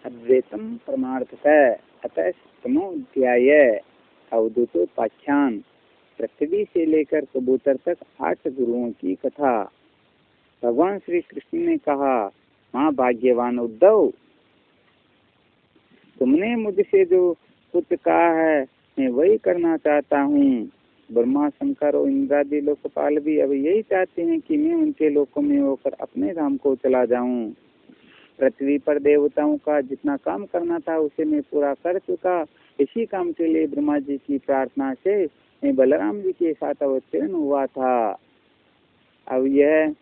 अद्वैतम परमार्थतः अतः सप्तमोऽध्याय अवधूतोपाख्यान। पृथ्वी से लेकर कबूतर तक 8 गुरुओं की कथा। भगवान श्री कृष्ण ने कहा, माँ भाग्यवान उद्धव, तुमने मुझसे जो कुछ कहा है मैं वही करना चाहता हूँ। ब्रह्मा, शंकर और इंद्रादि लोकपाल भी अब यही चाहते हैं कि मैं उनके लोकों में होकर अपने धाम को चला जाऊं। पृथ्वी पर देवताओं का जितना काम करना था उसे मैं पूरा कर चुका। इसी काम के लिए ब्रह्मा जी की प्रार्थना से मैं बलराम जी के साथ अवतीर्ण हुआ था। अब यह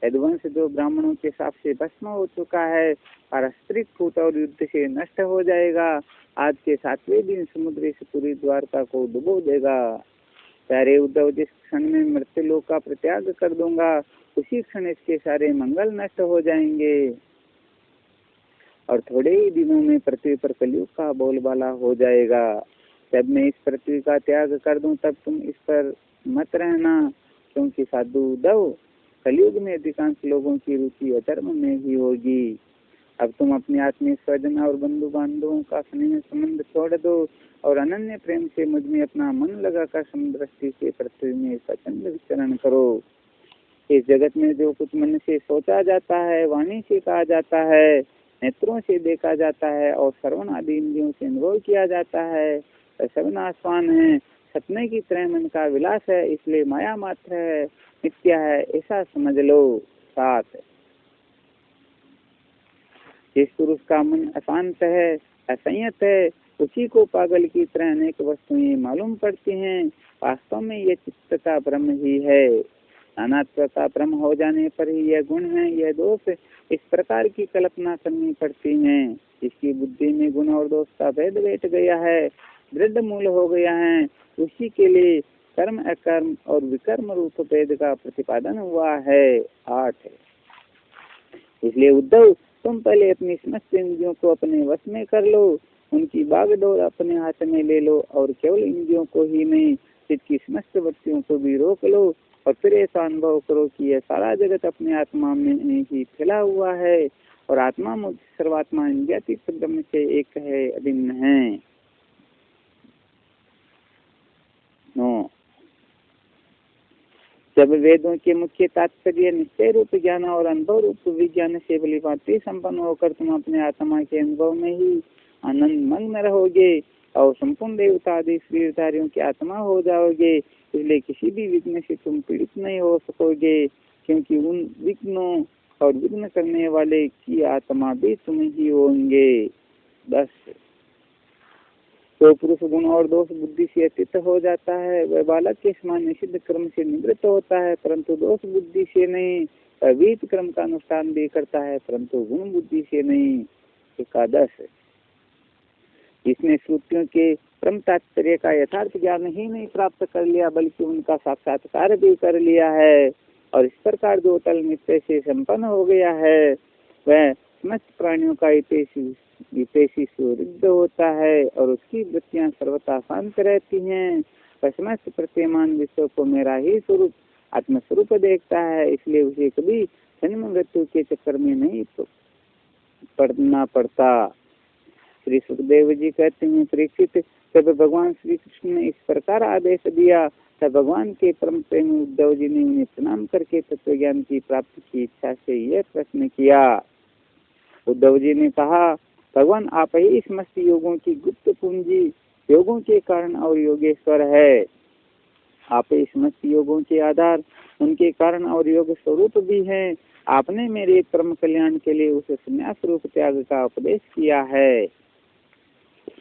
यदुवंश जो ब्राह्मणों के शाप से भस्म हो चुका है, पारस्परिक फूट और युद्ध से नष्ट हो जाएगा। आज के 7वें दिन समुद्र से पूरी द्वारका को डुबो देगा। प्यारे उद्धव, जिस क्षण में मृत्यु लोक का परित्याग कर दूंगा उसी क्षण इसके सारे मंगल नष्ट हो जाएंगे और थोड़े ही दिनों में पृथ्वी पर कलयुग का बोलबाला हो जाएगा। जब मैं इस पृथ्वी का त्याग कर दूं तब तुम इस पर मत रहना, क्योंकि साधु उद्धव, कलयुग में अधिकांश लोगों की रुचि अधर्म में ही होगी। अब तुम अपने आत्मीय स्वजन और बंधु बांधवों का स्नेह संबंध छोड़ दो और अनन्य प्रेम से मुझ में अपना मन लगाकर समदृष्टि से पृथ्वी में स्वच्छंद विचरण करो। इस जगत में जो कुछ मन से सोचा जाता है, वाणी से कहा जाता है, नेत्रों से देखा जाता है और श्रवण आदि इंद्रियों से अनुभव किया जाता है, सब नाशवान है, सपने की तरह मन का विलास है, इसलिए माया मात्र है, मिथ्या है, ऐसा समझ लो। 7, जिस पुरुष का मन अशांत है, असंयत है, उसी को पागल की तरह अनेक वस्तुएं मालूम पड़ती हैं। वास्तव में यह चित्त का ब्रह्म ही है। नानात्व का ब्रह्म हो जाने पर ही यह गुण है, यह दोष, इस प्रकार की कल्पना करनी पड़ती है। जिसकी बुद्धि में गुण और दोष का भेद बैठ गया है, दृढ़ मूल हो गया है, उसी के लिए कर्म अकर्म और विकर्म रूप भेद का प्रतिपादन हुआ है। 8, इसलिए उद्धव, तुम पहले अपनी समस्त इंद्रियों को अपने वश में कर लो, उनकी बागडोर अपने हाथ में ले लो और केवल इंद्रियों को ही नहीं, चित्त की समस्त वृत्तियों को भी रोक लो और फिर ऐसा अनुभव करो कि यह सारा जगत अपने आत्मा में ही फैला हुआ है और आत्मा मुझ सर्वात्मा इंद्रियातीत ब्रह्म से एक है, अभिन्न है। 9, जब वेदों के मुख्य तात्पर्य निश्चय रूप ज्ञान और अनुभव रूप विज्ञान से भलीभांति संपन्न होकर तुम अपने आत्मा के अनुभव में ही आनंद मग्न रहोगे और संपूर्ण देवता आदि श्रीधारियों की आत्मा हो जाओगे। इसलिए किसी भी विघ्न से तुम पीड़ित नहीं हो सकोगे, क्योंकि उन विघ्नों और विघ्न करने वाले की आत्मा भी तुम ही होंगे। 10, तो पुरुष गुण और दोष बुद्धि से अतीत हो जाता है, वह बालक के समान निषिद्ध कर्म से निवृत्त होता है, परंतु दोष बुद्धि से नहीं। अविहित कर्म का अनुष्ठान भी करता है, परंतु गुण बुद्धि से नहीं। 11, इसने श्रुतियों के परम तात्पर्य का यथार्थ ज्ञान ही नहीं प्राप्त कर लिया, बल्कि उनका साक्षात्कार भी कर लिया है और इस प्रकार जो अटल निश्चय से संपन्न हो गया है, वह समस्त प्राणियों का हितैषी सुहृद होता है और उसकी वृत्तियां सर्वथा शांत रहती हैं। वह समस्त प्रत्यमान विश्व को मेरा ही स्वरूप आत्मस्वरूप देखता है, इसलिए उसे कभी जन्म मृत्यु के चक्कर में नहीं पड़ना पड़ता। श्री सुखदेव जी कहते हैं, परीक्षित, जब भगवान श्री कृष्ण ने इस प्रकार आदेश दिया तब भगवान के परम प्रेमी उद्धव जी ने उन्हें प्रणाम करके तत्व ज्ञान की प्राप्ति की इच्छा से यह प्रश्न किया। उद्धव जी ने कहा, भगवान आप ही समस्त योगों की गुप्त पूंजी, योगों के कारण और योगेश्वर है। आप ही समस्त योगों के आधार, उनके कारण और योग स्वरूप भी हैं। आपने मेरे परम कल्याण के लिए उस संन्यास रूप त्याग का उपदेश किया है,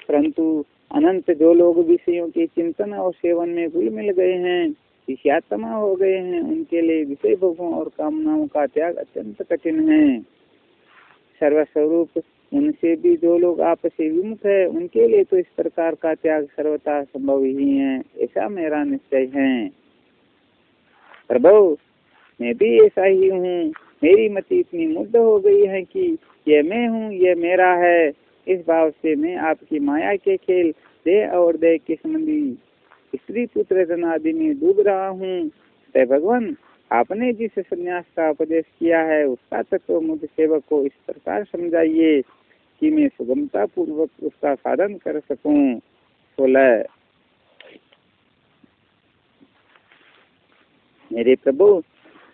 परंतु अनंत जो लोग विषयों के चिंतन और सेवन में घुल मिल गए हैं, विषयात्मा हो गए हैं, उनके लिए विषय भोगों और कामनाओं का त्याग अत्यंत कठिन है। सर्वस्वरूप उनसे भी जो लोग आपस से विमुख है, उनके लिए तो इस प्रकार का त्याग सर्वथा संभव ही है, ऐसा मेरा निश्चय है। प्रभु, मैं भी ऐसा ही हूँ। मेरी मति इतनी मुग्ध हो गई है कि यह मैं हूँ, यह मेरा है। इस भाव से मैं आपकी माया के खेल, देह और देह के संबंधी स्त्री पुत्र धन आदि में डूब रहा हूँ। भगवान, आपने जिस संन्यास का उपदेश किया है उसका तत्व मुझ सेवक को इस प्रकार समझाइए कि मैं सुगमता पूर्वक उसका साधन कर सकूं। 16 मेरे प्रभु,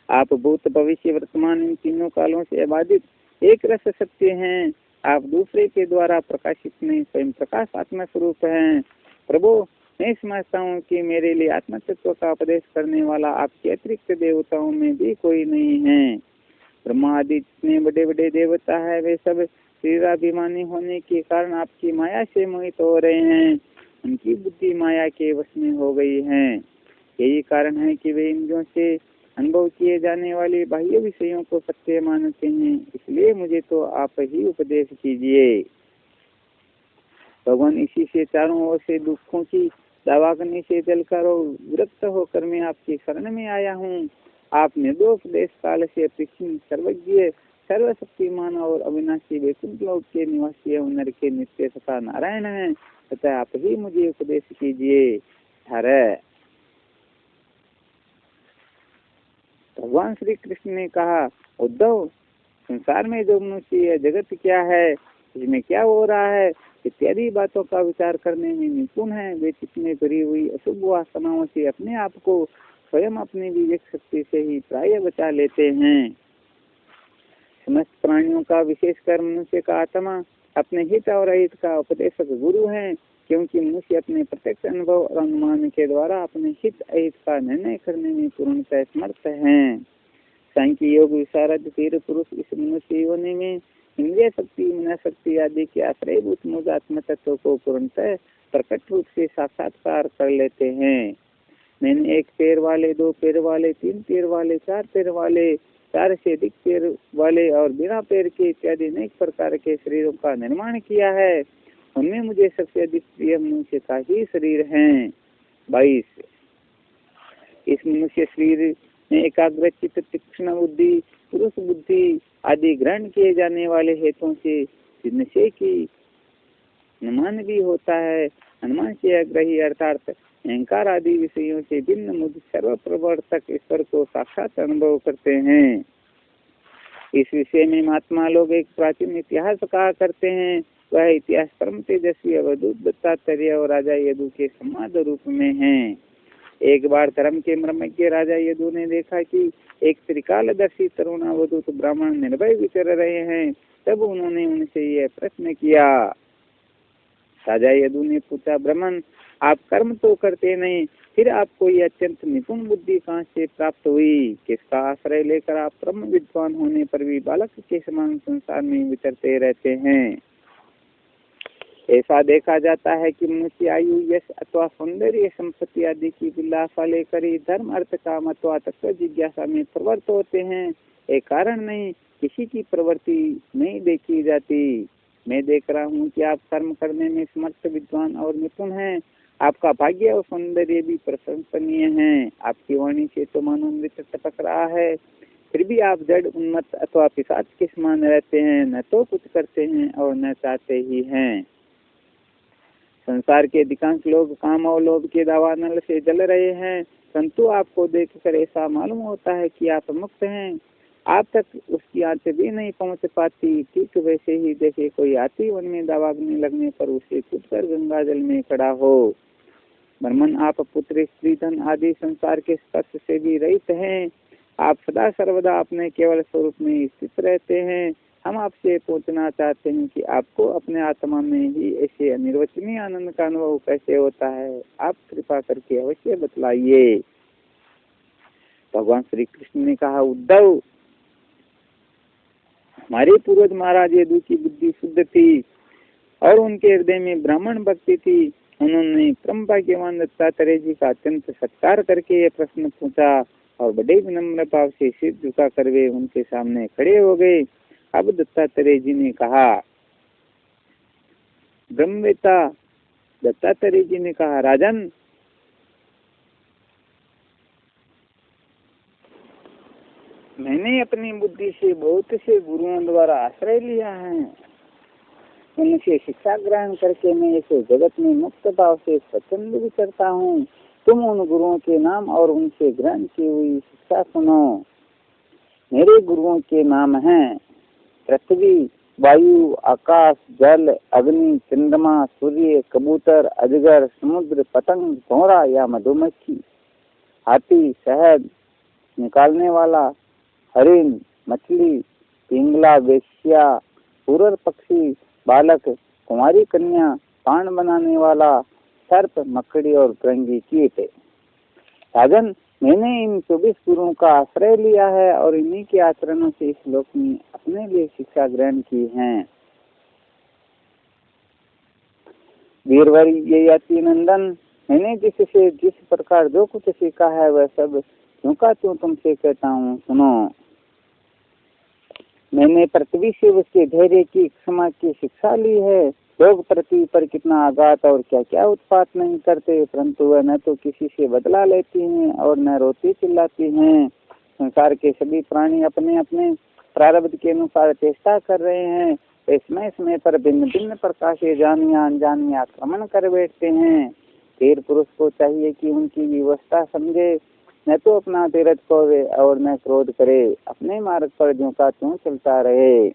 आप भूत भविष्य वर्तमान इन तीनों कालों से अबाधित एक रस सत्य हैं। आप दूसरे के द्वारा प्रकाशित नहीं, स्वयं प्रकाश आत्मा स्वरूप हैं। प्रभु, मैं समझता हूँ कि मेरे लिए आत्म तत्व का उपदेश करने वाला आपके अतिरिक्त देवताओं में भी कोई नहीं है। ब्रह्मा आदि जितने बड़े बड़े देवता है वे सब शरीराभिमानी होने के कारण आपकी माया से मोहित हो रहे हैं। उनकी बुद्धि माया के वश में हो गई है। यही कारण है कि वे इंद्रियों से अनुभव किए जाने वाले बाह्य विषयों को सत्य मानते हैं। इसलिए मुझे तो आप ही उपदेश कीजिए। भगवान, इसी से चारों ओर से दुखों की दावा करने से जलकर और विरक्त होकर मैं आपकी शरण में आया हूँ। आप निर्दोपदेश काल से पृथ्वी सर्वज्ञ सर्वशक्तिमान और अविनाशी वैकुंठ लोक के निवासी नर के नित्य सता नारायण हैं, तथा आप ही मुझे उपदेश कीजिए। 18 भगवान श्री कृष्ण ने कहा, उद्धव, संसार में जो मनुष्य जगत क्या है, इसमें क्या हो रहा है इत्यादि बातों का विचार करने में निपुण है, वे चित्त में भरी हुई अशुभ वासनाओं से अपने आप को स्वयं अपनी विवेक शक्ति से ही प्राय बचा लेते हैं। समस्त प्राणियों का विशेषकर मनुष्य का आत्मा अपने हित और अहित का उपदेशक गुरु है, क्योंकि मनुष्य अपने प्रत्यक्ष अनुभव और अनुमान के द्वारा अपने हित अहित का निर्णय करने में पूर्णतः समर्थ हैं। सांख्य योग विशारद तीर पुरुष इस मनुष्य योनि में इंद्रिय शक्ति, मन शक्ति आदि के आश्रयभूत मूल आत्म तत्व को पूर्णतः प्रकट रूप से साक्षात्कार कर लेते हैं। मैंने एक पैर वाले, दो पैर वाले, तीन पैर वाले, चार पैर वाले, चार से अधिक पैर वाले और बिना पैर के इत्यादि अनेक प्रकार के शरीरों का निर्माण किया है। उनमें मुझे सबसे अधिक प्रिय मनुष्य का ही शरीर है। 22 इस मनुष्य शरीर में एकाग्र चित्त, तीक्ष्ण बुद्धि, पुरुष बुद्धि आदि ग्रहण किए जाने वाले हेतुओं से निश्चय की अनुमान भी होता है। अनुमान से अग्रही अर्थात अहंकार आदि विषयों से भिन्न मुझ सर्व प्रवर्तक ईश्वर को साक्षात अनुभव करते हैं। इस विषय में महात्मा लोग एक प्राचीन इतिहास कहा करते हैं। वह इतिहास परम तेजस्वी अवधूत दत्तात्रेय और राजा यदु के संवाद रूप में है। एक बार धर्म के मर्मज्ञ राजा यदु ने देखा कि एक त्रिकालदर्शी तरुण अवधूत ब्राह्मण निर्भय विचर रहे हैं। तब उन्होंने उनसे यह प्रश्न किया। राजा यदु ने पूछा, ब्राह्मण, आप कर्म तो करते नहीं, फिर आपको ये अत्यंत निपुण बुद्धि कहाँ से प्राप्त हुई? किसका आश्रय लेकर आप ब्रह्म विद्वान होने पर भी बालक के समान संसार में विचरते रहते हैं? ऐसा देखा जाता है कि मनुष्य आयु, यश अथवा सौंदर्य, संपत्ति आदि की विलासा लेकर ही धर्म, अर्थ, काम अथवा तत्व जिज्ञासा में प्रवृत्त होते हैं। एक कारण नहीं किसी की प्रवृत्ति नहीं देखी जाती। मैं देख रहा हूँ कि आप कर्म करने में समर्थ, विद्वान और निपुण हैं। आपका भाग्य और सौंदर्य भी प्रशंसनीय है। आपकी वाणी से तो मनोमृत टपक रहा है, फिर भी आप जड़, उन्मत्त अथवा पिशाच के समान रहते हैं। न तो कुछ करते हैं और न चाहते ही हैं। संसार के अधिकांश लोग काम और लोभ के दावानल से जल रहे हैं, परंतु आपको देखकर ऐसा मालूम होता है कि आप मुक्त हैं। आप तक उसकी आंच भी नहीं पहुंच पाती। ठीक वैसे ही जैसे कोई हाथी वन में दबाने लगने पर उसे कूदकर गंगा जल में खड़ा हो। ब्राह्मण, आप पुत्र, स्त्री, धन आदि संसार के स्पर्श से भी रहित हैं। आप सदा सर्वदा अपने केवल स्वरूप में स्थित रहते हैं। हम आपसे पूछना चाहते हैं कि आपको अपने आत्मा में ही ऐसे अनिर्वचनीय आनंद का अनुभव कैसे होता है? आप कृपा करके अवश्य बतलाइए। भगवान श्री कृष्ण ने कहा, उद्धव, हमारे पूर्वज महाराज यदु की बुद्धि शुद्ध थी और उनके हृदय में ब्राह्मण भक्ति थी। उन्होंने परम भाग्यवान दत्तात्रेय जी का अत्यंत सत्कार करके यह प्रश्न पूछा और बड़े विनम्र भाव से सिर झुका कर वे उनके सामने खड़े हो गए। अब दत्तात्रेय जी ने कहा, ब्रह्मवेत्ता दत्तात्रेय जी ने कहा, राजन, मैंने अपनी बुद्धि से बहुत से गुरुओं द्वारा आश्रय लिया है। उनसे शिक्षा ग्रहण करके मैं इसे जगत में मुक्त भाव से स्वच्छंद विचरता हूँ। तुम उन गुरुओं के नाम और उनसे ग्रहण की हुई शिक्षा सुनो। मेरे गुरुओं के नाम हैं पृथ्वी, वायु, आकाश, जल, अग्नि, चंद्रमा, सूर्य, कबूतर, अजगर, समुद्र, पतंग, भौरा या मधुमक्खी, हाथी, शहद निकालने वाला, हरिण, मछली, पिंगला, वेश्या, पूरर पक्षी, बालक, कुमारी कन्या, पान बनाने वाला, सर्प, मकड़ी और भृंगी कीट। राजन, मैंने इन 24 गुरुओं का आश्रय लिया है और इन्हीं के आचरणों से इस लोक में अपने लिए शिक्षा ग्रहण की है। वीरवर ये याति नंदन, मैंने जिससे जिस प्रकार जो कुछ सीखा है वह सब त्यों का त्यों तुमसे कहता हूँ, सुनो। मैंने पृथ्वी से उसके धैर्य की, क्षमा की शिक्षा ली है। लोग पृथ्वी पर कितना आघात और क्या क्या उत्पात नहीं करते, परंतु वह न तो किसी से बदला लेती हैं और न रोती चिल्लाती हैं। संसार के सभी प्राणी अपने अपने प्रारब्ध के अनुसार चेष्टा कर रहे हैं। समय समय पर भिन्न भिन्न प्रकार से जान या अनजान में आक्रमण कर बैठते हैं। धीर पुरुष को चाहिए कि उनकी व्यवस्था समझे, न तो अपना धीरज खोवे और न क्रोध करे, अपने मार्ग पर ज्यों का त्यों चलता रहे।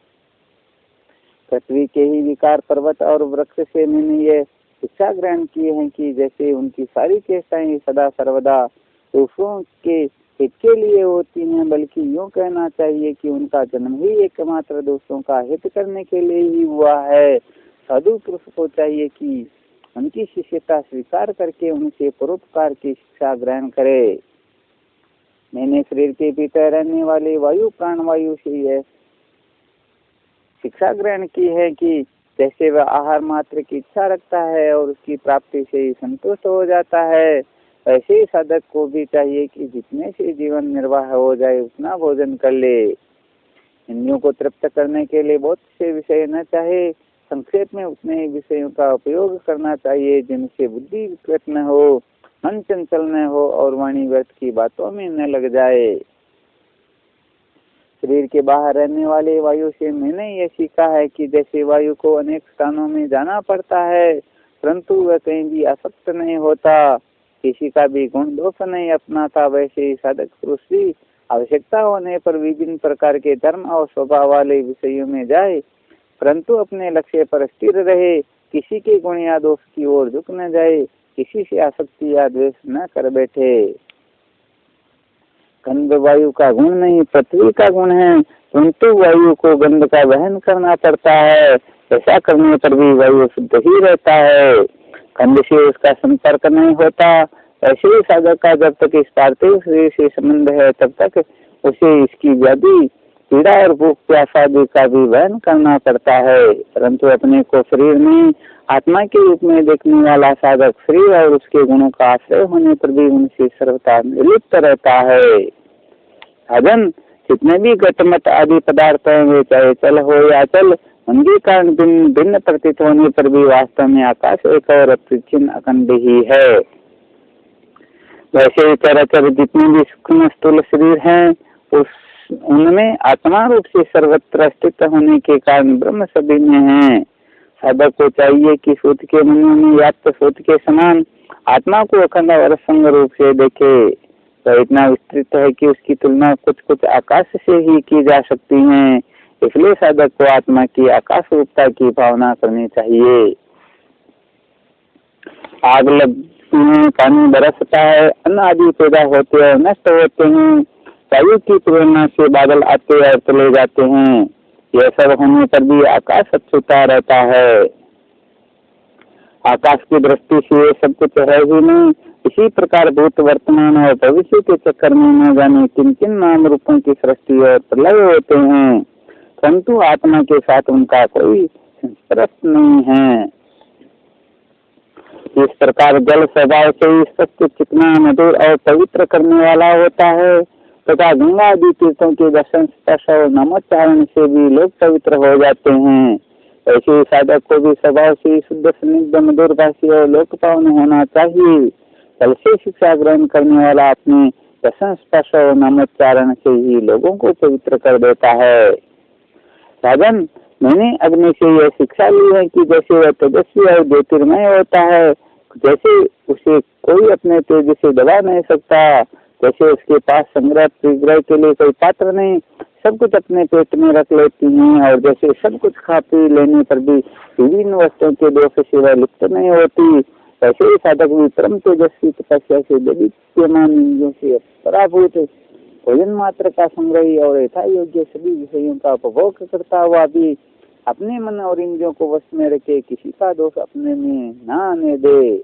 पृथ्वी के ही विकार पर्वत और वृक्ष से मैंने ये शिक्षा ग्रहण की है कि जैसे उनकी सारी चेष्टाएं सदा सर्वदा दूसरों के हित के लिए होती हैं, बल्कि यूँ कहना चाहिए कि उनका जन्म ही एकमात्र दूसरों का हित करने के लिए ही हुआ है। साधु पुरुष को चाहिए कि उनकी शिष्यता स्वीकार करके उनसे परोपकार की शिक्षा ग्रहण करे। मैंने शरीर के भीतर रहने वाले वायु प्राणवायु से यह शिक्षा ग्रहण की है कि जैसे वह आहार मात्र की इच्छा रखता है और उसकी प्राप्ति से ही संतुष्ट हो जाता है, ऐसे ही साधक को भी चाहिए कि जितने से जीवन निर्वाह हो जाए उतना भोजन कर ले। इंद्रियों को तृप्त करने के लिए बहुत से विषय न चाहे, संक्षेप में उतने विषयों का उपयोग करना चाहिए जिनसे बुद्धि विकृत न हो, मन चंचल न हो और वाणी व्यर्थ की बातों में न लग जाए। शरीर के बाहर रहने वाले वायु से मैंने यह सीखा है कि जैसे वायु को अनेक स्थानों में जाना पड़ता है, परंतु वह कहीं भी आसक्त नहीं होता, किसी का भी गुण दोष नहीं अपनाता, वैसे ही साधक पुरुष भी आवश्यकता होने पर विभिन्न प्रकार के धर्म और स्वभाव वाले विषयों में जाए, परंतु अपने लक्ष्य पर स्थिर रहे, किसी के गुण या दोष की ओर झुक न जाए, किसी से आसक्ति या द्वेष न कर बैठे। गंध वायु का गुण नहीं, पृथ्वी का गुण है, परंतु वायु को गंध का वहन करना पड़ता है। ऐसा करने पर भी वायु शुद्ध ही रहता है, गंध से उसका संपर्क नहीं होता। ऐसे ही साधक का जब तक इस पार्थिव शरीर से संबंध है तब तक उसे इसकी व्याधि, पीड़ा और भूख प्यास आदि का भी वहन करना पड़ता है, परंतु अपने को शरीर में आत्मा के रूप में देखने वाला साधक शरीर और उसके गुणों का आश्रय होने पर भी उनसे सर्वथा निर्लिप्त रहता है। साधन जितने भी घटमट आदि पदार्थ हैं, वे चाहे चल हो या चल, उनके कारण भिन्न भिन्न प्रतीत होने पर भी वास्तव में आकाश एक और अप्रच्छिन्न अखंड ही है। वैसे ही चराचर जितने भी सूक्ष्म स्थूल शरीर हैं, उनमें आत्मा रूप से सर्वत्र स्थित होने के कारण ब्रह्म सभी में है। साधक को चाहिए कि सूत के मनु में व्याप्त सूत के समान आत्मा को अखंड और असंग रूप से देखे। तो इतना विस्तृत है कि उसकी तुलना कुछ कुछ आकाश से ही की जा सकती है, इसलिए साधक को आत्मा की आकाश रूपता की भावना करनी चाहिए। आग लगती है, पानी बरसता है, अन्न आदि पैदा होते हैं, नष्ट होते हैं, वायु की प्रेरणा से बादल आते और चले जाते हैं, यह सब होने पर भी आकाश अछूता रहता है। आकाश की दृष्टि से सब कुछ है ही नहीं। इसी प्रकार भूत वर्तमान और भविष्य के चक्कर में न जाने किन किन नाम रूपों की सृष्टि और प्रलय होते हैं, परंतु आत्मा के साथ उनका कोई संस्पर्श नहीं है। इस प्रकार जल स्वभाव से ही सत्य, चिकना, मधुर और पवित्र करने वाला होता है तथा गंगा आदि तीर्थों के दर्शन, स्पर्श और नमोच्चारण से भी लोग पवित्र हो जाते हैं। ऐसे साधक को भी स्वभाव से शुद्ध, स्निग्ध, मधुर भाषी और लोक पावन होना चाहिए। जल से शिक्षा ग्रहण करने वाला अपने दर्शन, स्पर्श और नमोच्चारण से ही लोगों को पवित्र कर देता है। साधन मैंने अग्नि से यह शिक्षा ली है कि जैसे वह तेजस्वी और ज्योतिर्मय होता है, जैसे उसे कोई अपने तेज से दबा नहीं सकता, जैसे उसके पास संग्रह परिग्रह के लिए कोई पात्र नहीं, सब कुछ अपने पेट में रख लेती हैं और जैसे सब कुछ खा पी लेने पर भी विभिन्न वस्तुओं के दोष सिवाय लिप्त नहीं होती, ऐसे ही साधक भी परम तेजस्वी तपस्या से दैदीप्यमान इंद्रियों से पराभूत भोजन मात्र का संग्रही और यथा योग्य सभी विषयों का उपभोग करता हुआ भी अपने मन और इंद्रियों को वश में रखे किसी का दोष अपने में न आने दे।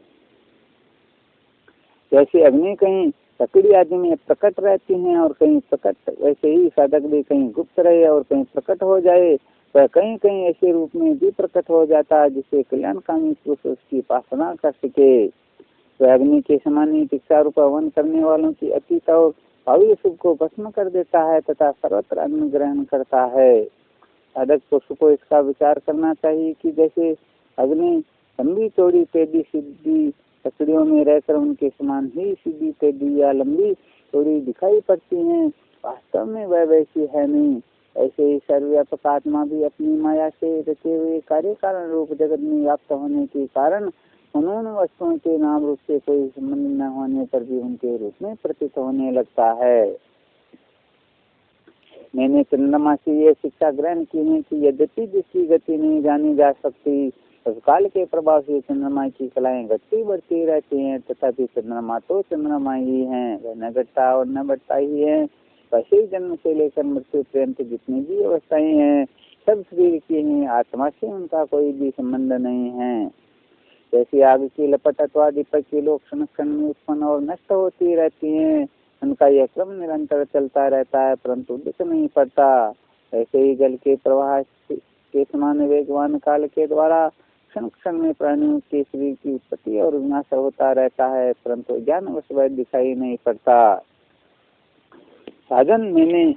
जैसे अग्नि कहीं लकड़ी आदि में प्रकट रहती हैं और कहीं प्रकट, वैसे ही साधक भी कहीं गुप्त रहे और कहीं प्रकट हो जाए, वह कहीं कहीं ऐसे रूप में भी प्रकट हो जाता है जिससे कल्याणकामी पुरुष उसकी उपासना कर सके। वह अग्नि के समान ही शिक्षा रूप हवन करने वालों की अतीत और भावी सुख को भस्म कर देता है तथा सर्वत्र अन्न ग्रहण करता है। साधक पुरुष को इसका विचार करना चाहिए कि जैसे अग्नि लंबी चौड़ी टेढ़ी सीधी लकड़ियों में रहकर उनके समान ही सीधी टेढ़ी या लंबी चौड़ी दिखाई पड़ती हैं, वास्तव में वह वैसी है नहीं। ऐसे ही सर्वव्यापक आत्मा भी अपनी माया से रचे हुए कार्य कारण रूप जगत में व्याप्त होने के कारण उन्होंने वस्तुओं के नाम रूप से कोई संबंध न होने पर भी उनके रूप में प्रतीत होने लगता है। मैंने चंद्रमा से यह शिक्षा ग्रहण की है कि यद्यपि जिसकी गति नहीं जानी जा सकती, तब काल के प्रभाव से चंद्रमा की कलाएं घटती बढ़ती रहती हैं, तथापि चंद्रमा तो चंद्रमा ही है, वह न घटता और न बढ़ता ही है। वैसे ही जन्म से लेकर मृत्यु पर्यंत जितनी भी अवस्थाएं हैं सब शरीर की हैं, आत्मा से उनका कोई भी संबंध नहीं है। जैसे आग की लपट अथवा दीपक की लोग क्षण क्षण में उत्पन्न और नष्ट होती रहती हैं, उनका यह क्रम निरंतर चलता रहता है परंतु दिख नहीं पड़ता। ऐसे ही जल के प्रवाह के समान वेगवान काल के द्वारा क्षण क्षण में प्राणियों के शरीर की उत्पत्ति और विनाश होता रहता है परंतु ज्ञानवश वह दिखाई नहीं पड़ता। साधन मैंने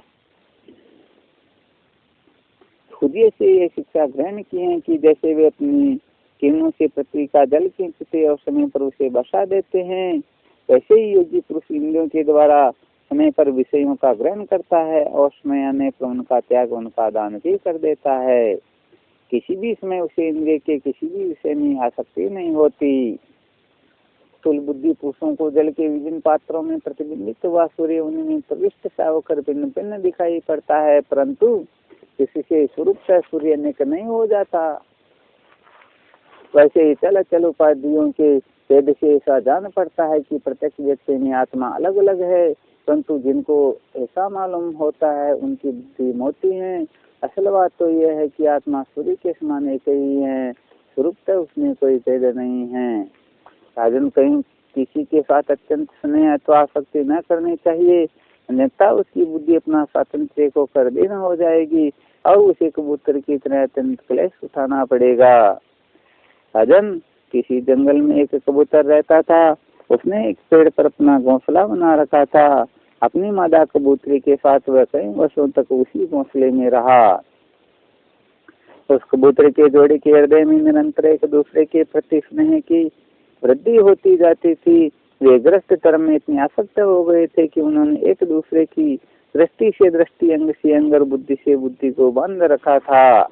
खुद से ये शिक्षा ग्रहण की है कि जैसे वे अपनी किरणों से पृथ्वी का जल खींचते और समय पर उसे बसा देते हैं, वैसे ही योगी पुरुष इंद्रियों के द्वारा समय पर विषयों का ग्रहण करता है और समय आने पर उनका त्याग उनका दान भी कर देता है। किसी भी समय उसे इंद्रिय के किसी भी विषय में आसक्ति नहीं होती। स्थूल बुद्धि पुरुषों को जल के विभिन्न पात्रों में प्रतिबिंबित हुआ सूर्य उनमें प्रविष्ट सा होकर भिन्न भिन्न दिखाई पड़ता है परंतु किसी से स्वरूप से सूर्य अनेक नहीं हो जाता। वैसे ही चल चल उपाधियों के भेद से ऐसा जान पड़ता है कि प्रत्यक्ष व्यक्ति में आत्मा अलग अलग है, परंतु जिनको ऐसा मालूम होता है उनकी बुद्धि मोटी है। असल बात तो यह है कि आत्मा सूर्य के समान एक ही है, स्वरूप उसमें कोई भेद नहीं है। साधन कहीं किसी के साथ अत्यंत स्नेह अथवा आसक्ति न करनी चाहिए, अन्यथा उसकी बुद्धि अपना स्वातंत्र को कर देना हो जाएगी और उसे कबूतर की तरह अत्यंत क्लेश उठाना पड़ेगा। साधन किसी जंगल में एक कबूतर रहता था, उसने एक पेड़ पर अपना घोंसला बना रखा था। अपनी मादा कबूतरी के साथ वह कई वर्षों तक उसी घोंसले में रहा। उस कबूतर के जोड़ी के हृदय में निरंतर एक दूसरे के प्रति स्नेह की वृद्धि होती जाती थी। वे ग्रस्त कर्म में इतने आसक्त हो गए थे कि उन्होंने एक दूसरे की दृष्टि से दृष्टि, अंग से अंग और बुद्धि से बुद्धि को बांध रखा था।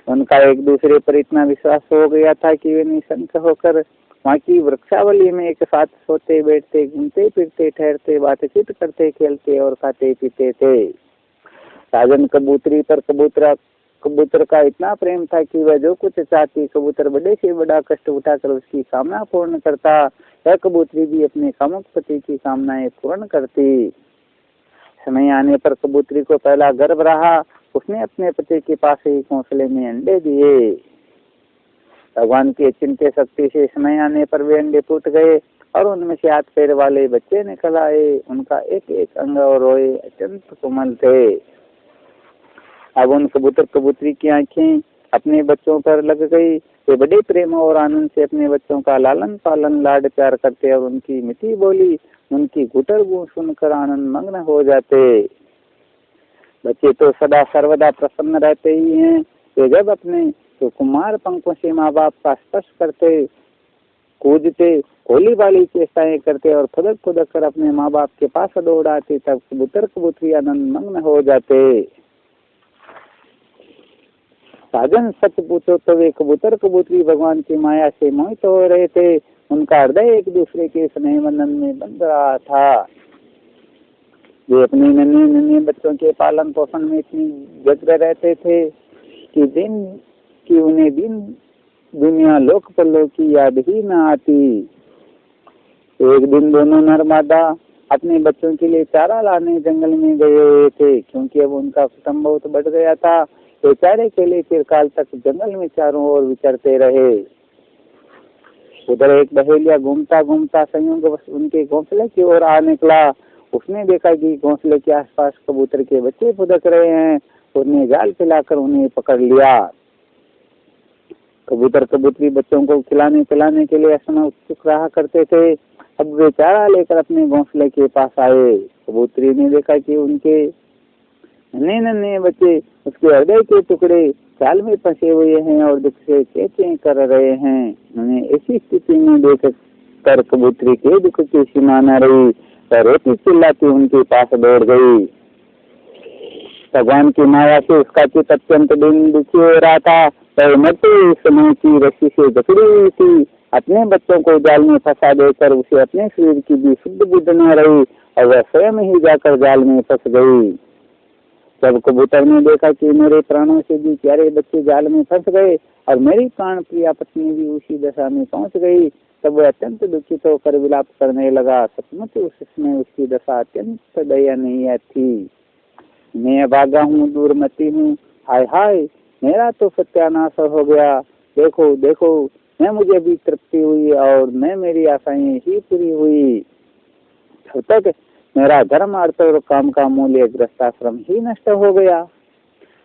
उनका एक दूसरे पर इतना विश्वास हो गया था कि वे निशंक होकर वहाँ की वृक्षावली में एक साथ सोते बैठते, घूमते फिरते, ठहरते, बातचीत करते, खेलते और खाते पीते थे। साजन कबूतरी पर कबूतर का इतना प्रेम था कि वह जो कुछ चाहती कबूतर बड़े से बड़ा कष्ट उठाकर उसकी कामना पूर्ण करता। वह कबूतरी भी अपने कामुक पति की कामनाएं पूर्ण करती। समय आने पर कबूतरी को पहला गर्व रहा। उसने अपने पति के पास ही घोंसले में अंडे दिए। भगवान की अचिंत्य शक्ति से समय आने पर वे अंडे फूट गए और उनमें से 8 पैर वाले बच्चे निकल आए। उनका एक एक अंग और रोए अत्यंत कोमल थे। अब उन कबूतर कबूतरी की आंखें अपने बच्चों पर लग गई। वे बड़े प्रेम और आनंद से अपने बच्चों का लालन पालन लाड प्यार करते और उनकी मीठी बोली, उनकी गुटर गूंज सुनकर आनंद मग्न हो जाते। बच्चे तो सदा सर्वदा प्रसन्न रहते ही हैं। वे जब अपने तो कुमार पंखों से माँ बाप का स्पर्श करते, कूदते, होली वाली चेष्टाएं करते और खुदक खुदक कर अपने माँ बाप के पास दौड़ आते, तब कबूतर कबूतरी आनंद मग्न हो जाते। साजन सच पूछो तो वे कबूतर कबूतरी भगवान की माया से मोहित हो रहे थे। उनका हृदय एक दूसरे के स्नेह बंधन में बंध रहा था। वे अपने नन्हे नन्हे बच्चों के पालन पोषण में इतनी व्यग्र रहते थे कि उन्हें दिन दुनिया लोक परलोक की याद ही न आती। एक दिन दोनों नर मादा अपने बच्चों के लिए चारा लाने जंगल में गए हुए थे, क्योंकि अब उनका कुटुंब बहुत बढ़ गया था। वे चारे के लिए चिरकाल तक जंगल में चारों ओर विचरते रहे। उधर एक बहेलिया घूमता घूमता संयोगवश उनके घोंसले की ओर आ निकला। उसने देखा कि घोंसले के आसपास कबूतर के बच्चे फुदक रहे हैं। उसने जाल फैलाकर उन्हें पकड़ लिया। कबूतर कबूतरी बच्चों को खिलाने पिलाने के लिए असमय उत्सुक रहा करते थे। अब वे चारा लेकर अपने घोंसले के पास आए। कबूतरी ने देखा कि उनके नन्हे नन्हे बच्चे उसके हृदय के टुकड़े जाल में फंसे हुए हैं और दुख से चें कर रहे हैं। उन्हें ऐसी स्थिति में देख कर कबूतरी के दुख की सीमा न रही, तो रोती चिल्लाती उनके पास दौड़ गई। भगवान की माया से उसका चित्त अत्यंत दुखी हो रहा था। वह मरते समय की रस्सी से जकड़ी हुई थी। अपने बच्चों को जाल में फंसा देकर उसे अपने शरीर की भी शुद्ध बुद्ध न रही और वह स्वयं ही जाकर जाल में फंस गई। जब कबूतर ने देखा कि मेरे प्राणों से भी प्यारे बच्चे जाल में फंस गए और मेरी प्राण प्रिया पत्नी भी उसी दशा में पहुंच गई, तब वह अत्यंत दुखित होकर विलाप करने लगा। सचमुच उसमें उसकी दशा अत्यंत दयनीय थी। मैं भागा हूँ, दूरमती हूँ, हाय हाय मेरा तो सत्यानाश हो गया। देखो देखो मैं मुझे भी तृप्ति हुई और मैं मेरी आशाएं ही पूरी हुई। जब तक मेरा धर्म अर्थ और काम का मूल्य गृहस्थाश्रम ही नष्ट हो गया।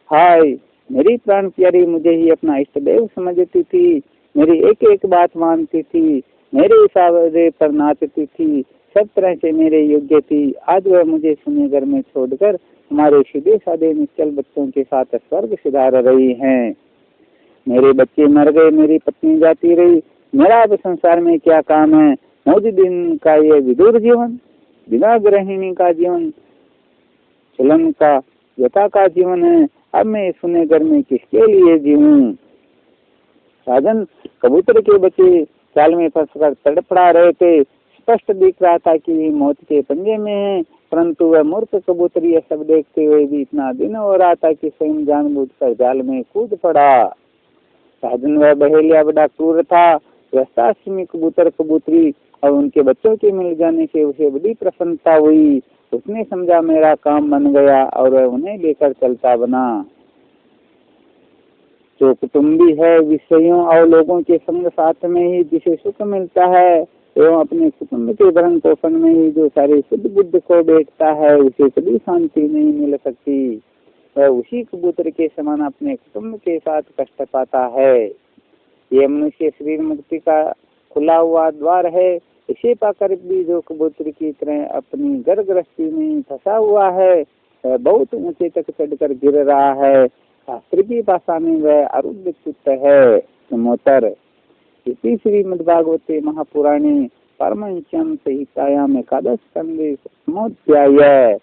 हाय मेरी प्राण प्यारी मुझे ही अपना इष्ट देव समझती थी। मेरी एक एक बात मानती थी, मेरे इशारे पर नाचती थी, सब तरह से मेरे योग्य थी। आज वह मुझे सुने घर में छोड़कर हमारे सीधे साधे निश्चल बच्चों के साथ स्वर्ग सिधार रही हैं। मेरे बच्चे मर गए, मेरी पत्नी जाती रही, मेरा अब संसार में क्या काम है। मौज दिन का ये विदुर जीवन, बिना गृहिणी का जीवन, चलन का यथा का जीवन है। अब मैं सुने घर में किसके लिए जीऊं। राजन, कबूतर के बच्चे जाल में फंसकर तड़फड़ा रहे थे। स्पष्ट दिख रहा था कि मौत के पंजे में है, परंतु वह मूर्ख कबूतर यह सब देखते हुए भी इतना दिन हो रहा था कि स्वयं जानबूझकर जाल में कूद पड़ा। राजन, वह बहेलिया बड़ा क्रूर था। गृहस्थाश्रमी कबूतर कबूतरी और उनके बच्चों के मिल जाने से उसे बड़ी प्रसन्नता हुई। उसने समझा मेरा काम बन गया और वह उन्हें लेकर चलता बना। जो कुटुंबी है, विषयों और लोगों के संग साथ में ही जिसे सुख मिलता है, एवं अपने कुटुंब के भरण पोषण में ही जो सारे शुद्ध बुद्ध को देखता है, उसे कभी शांति नहीं मिल सकती। वह उसी कबूतर के समान अपने कुटुंब के साथ कष्ट पाता है। ये मनुष्य शरीर मुक्ति का खुला हुआ द्वार है। इसे पाकर भी जो कबूतर की तरह अपनी घर गृहस्थी में फंसा हुआ है, वह बहुत ऊंचे तक चढ़कर गिर रहा है। शास्त्र की भाषा में वह अरुद्ध चित्त है। मोतर इति श्रीमद्भागवते महापुराणे पारमहंस्यां संहितायां एकादश स्कंधे 9th अध्याय।